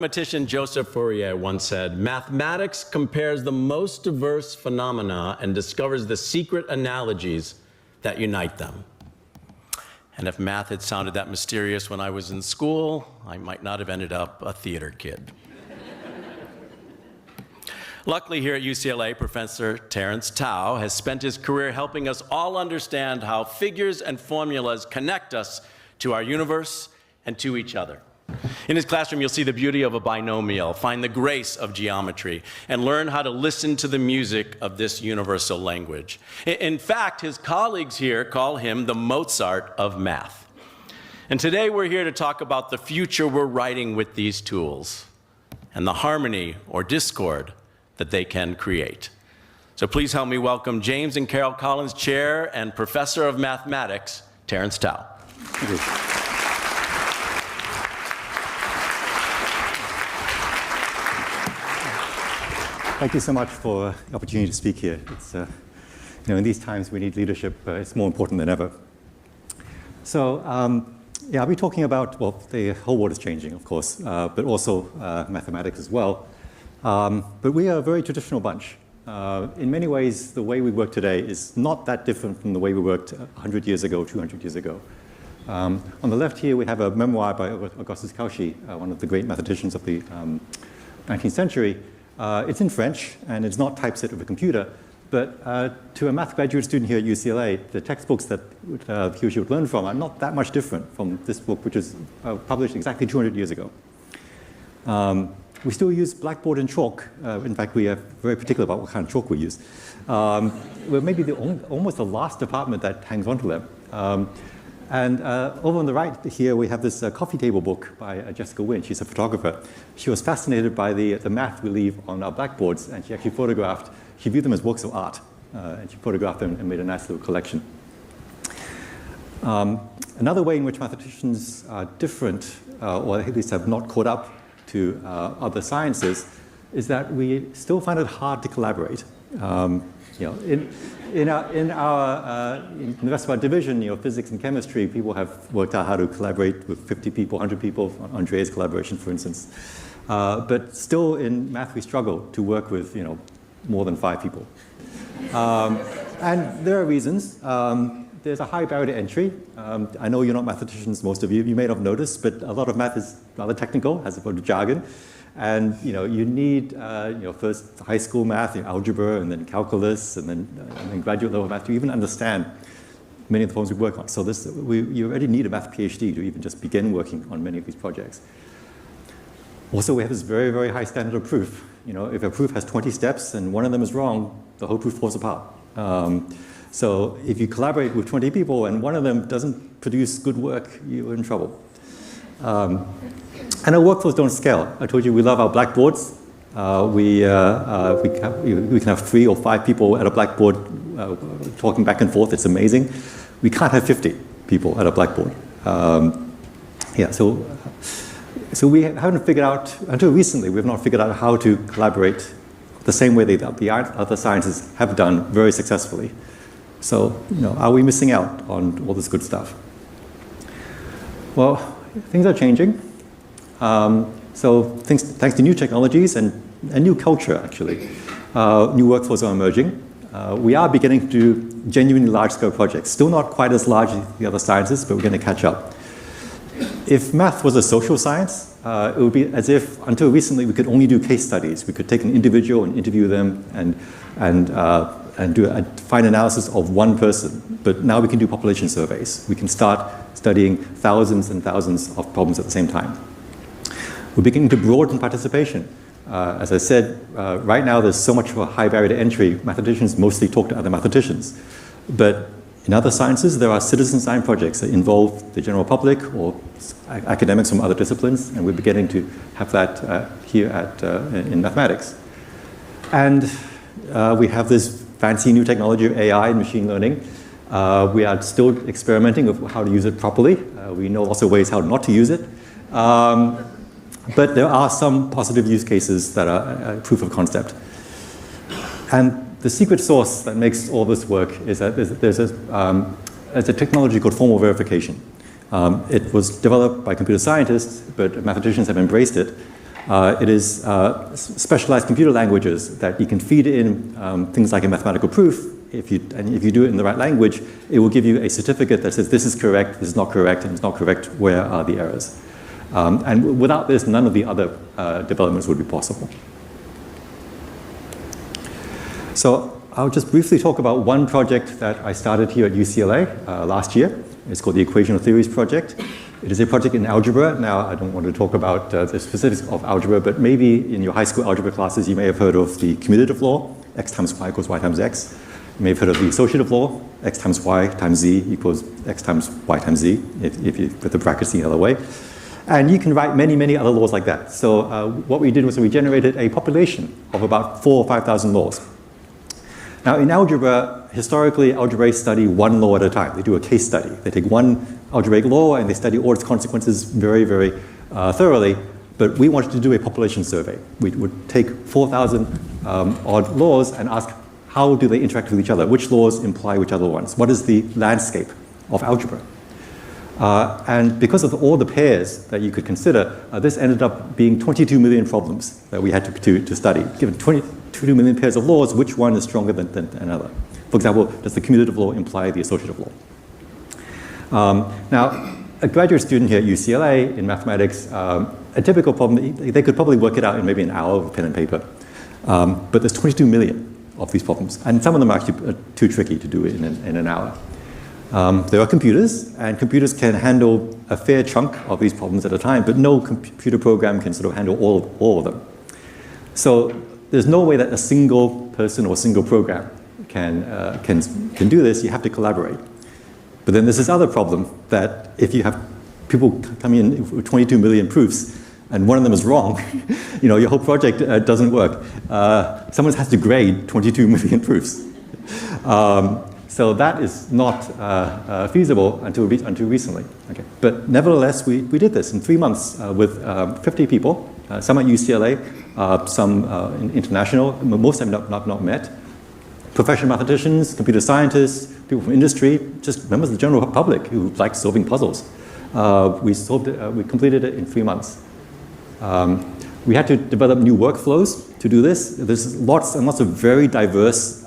Mathematician Joseph Fourier once said, "Mathematics compares the most diverse phenomena and discovers the secret analogies that unite them." And if math had sounded that mysterious when I was in school, I might not have ended up a theater kid. Luckily, here at UCLA, Professor Terence Tao has spent his career helping us all understand how figures and formulas connect us to our universe and to each other. In his classroom, you'll see the beauty of a binomial, find the grace of geometry, and learn how to listen to the music of this universal language. In fact, his colleagues here call him the Mozart of math. And today we're here to talk about the future we're writing with these tools and the harmony or discord that they can create. So please help me welcome James and Carol Collins Chair and Professor of Mathematics, Terence Tao. Thank you. Thank you so much for the opportunity to speak here. It's, in these times we need leadership. It's more important than ever. So, I'll be talking about, well, the whole world is changing, of course, but also mathematics as well. But we are a very traditional bunch. In many ways, the way we work today is not that different from the way we worked 100 years ago, 200 years ago. On the left here, we have a memoir by Augustus Cauchy, one of the great mathematicians of the 19th century. It's in French, and it's not typeset of a computer, but to a math graduate student here at UCLA, the textbooks that he or she would learn from are not that much different from this book, which was published exactly 200 years ago. We still use blackboard and chalk. In fact, we are very particular about what kind of chalk we use. We're maybe almost the last department that hangs on to them. And over on the right here, we have this coffee table book by Jessica Wynn. She's a photographer. She was fascinated by the math we leave on our blackboards, and she actually she viewed them as works of art, and she photographed them and made a nice little collection. Another way in which mathematicians are different, or at least have not caught up to other sciences, is that we still find it hard to collaborate. In the rest of our division, physics and chemistry, people have worked out how to collaborate with 50 people, 100 people, on Andrea's collaboration, for instance. But still in math, we struggle to work with, more than 5 people. And there are reasons. There's a high barrier to entry. I know you're not mathematicians, most of you. You may not have noticed, but a lot of math is rather technical, has a lot of jargon. And you need first high school math, algebra, and then calculus, and then graduate level math to even understand many of the problems we work on. So you already need a math PhD to even just begin working on many of these projects. Also, we have this very, very high standard of proof. If a proof has 20 steps and one of them is wrong, the whole proof falls apart. So if you collaborate with 20 people and one of them doesn't produce good work, you're in trouble. And our workflows don't scale. I told you we love our blackboards. We can have 3 or 5 people at a blackboard talking back and forth. It's amazing. We can't have 50 people at a blackboard. So we haven't figured out, until recently, we've not figured out how to collaborate the same way that the other sciences have done very successfully. So, are we missing out on all this good stuff? Well, things are changing. So thanks to new technologies and a new culture, actually, new workflows are emerging. We are beginning to do genuinely large-scale projects. Still not quite as large as the other sciences, but we're going to catch up. If math was a social science, it would be as if, until recently, we could only do case studies. We could take an individual and interview them and do a fine analysis of one person. But now we can do population surveys. We can start studying thousands and thousands of problems at the same time. We're beginning to broaden participation. As I said, right now there's so much of a high barrier to entry. Mathematicians mostly talk to other mathematicians. But in other sciences, there are citizen science projects that involve the general public or academics from other disciplines, and we're beginning to have that here in mathematics. And we have this fancy new technology of AI and machine learning. We are still experimenting with how to use it properly. We know lots of ways how not to use it. But there are some positive use cases that are proof of concept. And the secret sauce that makes all this work is that there's a technology called formal verification. It was developed by computer scientists, but mathematicians have embraced it. It is specialized computer languages that you can feed in things like a mathematical proof. If you do it in the right language, it will give you a certificate that says this is correct, this is not correct, and it's not correct, where are the errors. And without this, none of the other developments would be possible. So I'll just briefly talk about one project that I started here at UCLA last year. It's called the Equational Theories Project. It is a project in algebra. Now, I don't want to talk about the specifics of algebra, but maybe in your high school algebra classes, you may have heard of the commutative law, x times y equals y times x. You may have heard of the associative law, x times y times z equals x times y times z, if you put the brackets the other way. And you can write many, many other laws like that. So what we did was we generated a population of about 4,000 or 5,000 laws. Now, in algebra, historically, algebraists study one law at a time. They do a case study. They take one algebraic law and they study all its consequences very, very thoroughly. But we wanted to do a population survey. We would take 4,000 odd laws and ask how do they interact with each other? Which laws imply which other ones? What is the landscape of algebra? And because of all the pairs that you could consider, this ended up being 22 million problems that we had to study. Given 22 million pairs of laws, which one is stronger than another? For example, does the commutative law imply the associative law? Now, a graduate student here at UCLA in mathematics, a typical problem, they could probably work it out in maybe an hour with pen and paper. But there's 22 million of these problems, and some of them are actually too tricky to do it in an hour. There are computers, and computers can handle a fair chunk of these problems at a time, but no computer program can sort of handle all of them. So there's no way that a single person or single program can do this. You have to collaborate. But then there's this other problem that if you have people coming in with 22 million proofs, and one of them is wrong, your whole project doesn't work. Someone has to grade 22 million proofs. So that is not feasible until recently. Okay. But nevertheless, we did this in 3 months with 50 people, some at UCLA, some international, most have not met, professional mathematicians, computer scientists, people from industry, just members of the general public who like solving puzzles. We completed it in 3 months. We had to develop new workflows to do this. There's lots and lots of very diverse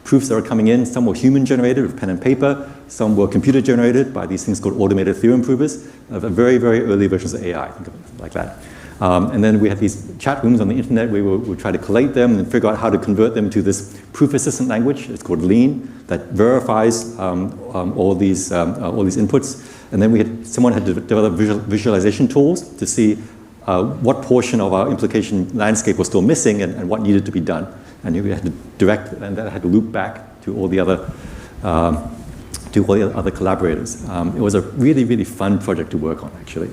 proofs that are coming in. Some were human-generated with pen and paper. Some were computer-generated by these things called automated theorem provers, very, very early versions of AI, think of it like that. And then we had these chat rooms on the internet. We would try to collate them and figure out how to convert them to this proof-assistant language. It's called Lean, that verifies all these inputs. And then someone had to develop visualization tools to see what portion of our implication landscape was still missing and what needed to be done. And we had to direct, and that had to loop back to all the other collaborators. It was a really, really fun project to work on, actually.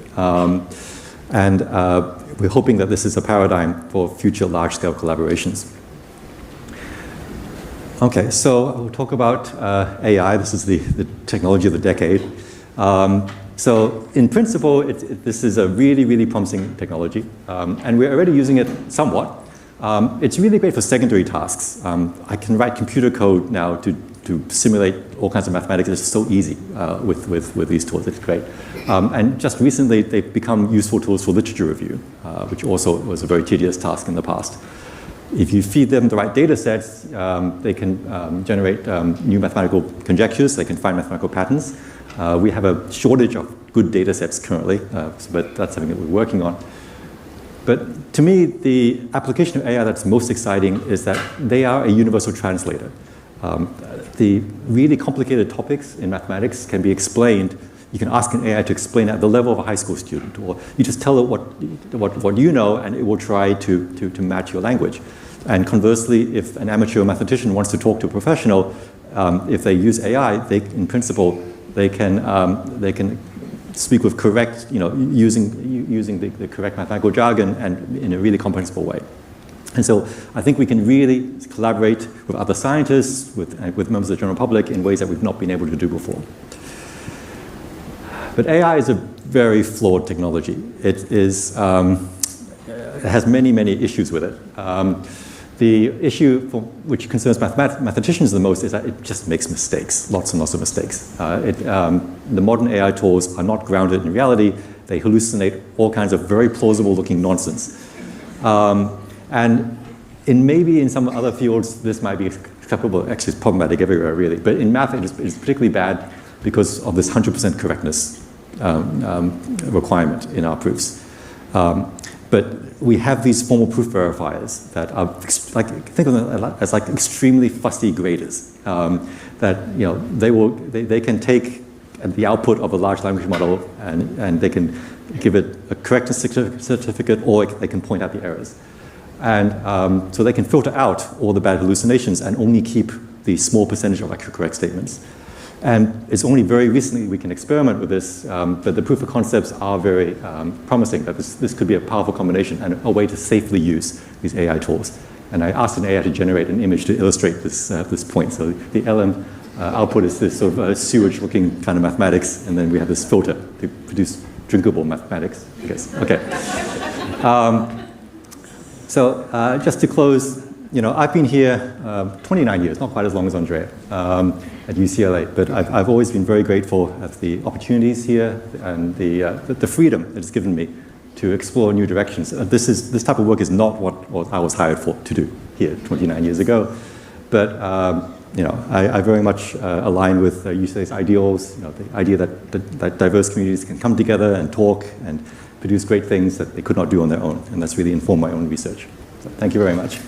And we're hoping that this is a paradigm for future large-scale collaborations. Okay, so we'll talk about AI. This is the technology of the decade. So in principle, this is a really, really promising technology. And we're already using it somewhat. It's really great for secondary tasks. I can write computer code now to simulate all kinds of mathematics. It's so easy with these tools. It's great. And just recently, they've become useful tools for literature review, which also was a very tedious task in the past. If you feed them the right data sets, they can generate new mathematical conjectures. They can find mathematical patterns. We have a shortage of good data sets currently, but that's something that we're working on. But to me, the application of AI that's most exciting is that they are a universal translator. The really complicated topics in mathematics can be explained. You can ask an AI to explain at the level of a high school student, or you just tell it what you know, and it will try to match your language. And conversely, if an amateur mathematician wants to talk to a professional, if they use AI, in principle, they can speak with correct, using the correct mathematical jargon and in a really comprehensible way. And so I think we can really collaborate with other scientists, with members of the general public in ways that we've not been able to do before. But AI is a very flawed technology. It has many, many issues with it. The issue which concerns mathematicians the most is that it just makes mistakes, lots and lots of mistakes. The modern AI tools are not grounded in reality. They hallucinate all kinds of very plausible looking nonsense. And maybe in some other fields, this might be acceptable. Actually, it's problematic everywhere, really. But in math, it is particularly bad because of this 100% correctness requirement in our proofs. But we have these formal proof verifiers that are think of them as like extremely fussy graders. That they can take the output of a large language model and they can give it a correctness certificate, or they can point out the errors. And so they can filter out all the bad hallucinations and only keep the small percentage of actual correct statements. And it's only very recently we can experiment with this, but the proof of concepts are very promising that this could be a powerful combination and a way to safely use these AI tools. And I asked an AI to generate an image to illustrate this point. So the LM output is this sort of sewage-looking kind of mathematics, and then we have this filter to produce drinkable mathematics, I guess. Okay. So just to close, I've been here 29 years, not quite as long as Andrea, at UCLA, but I've always been very grateful at the opportunities here and the freedom that it's given me to explore new directions. This type of work is not what I was hired for to do here 29 years ago, but I very much align with UCLA's ideals, the idea that diverse communities can come together and talk and produce great things that they could not do on their own, and that's really informed my own research. So thank you very much.